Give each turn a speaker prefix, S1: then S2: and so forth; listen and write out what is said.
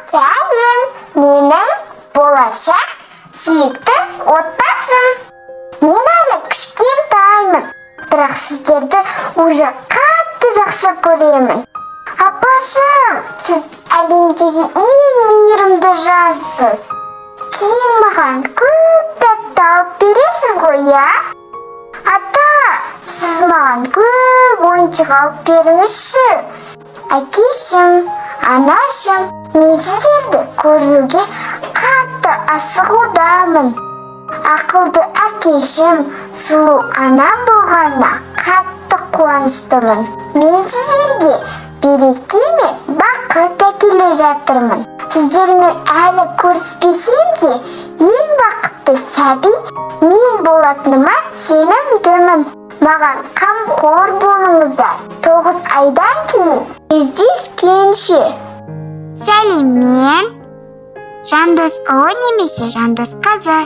S1: Сәлем, менің болашақ сүйікті отбасым. Мен әлі кішкентаймын, бірақ сіздерді уже қатты жақсы көремін. Апашым, сіз әлемдегі ең мейірімді жансыз. Кейін маған көп тәтті алып бересіз ғой, иә? Ата, сіз маған көп ойыншық алып беріңізші. Әкешім, анашым, мен сіздерді көруге қатты асығудамын. Ақылды әкешім, сұлу анам болғанына қатты қуаныштымын. Мен сіздерге береке мен бақыт әкеле жатырмын. Сіздермен әлі көріспесем де, ең бақытты сәби мен болатыныма сенімдімін. Маған қамқор болыңыздар. 9 айдан кейін кездескенше.
S2: Сәлем, мен Жандос ұлы немесе Жандос қызы.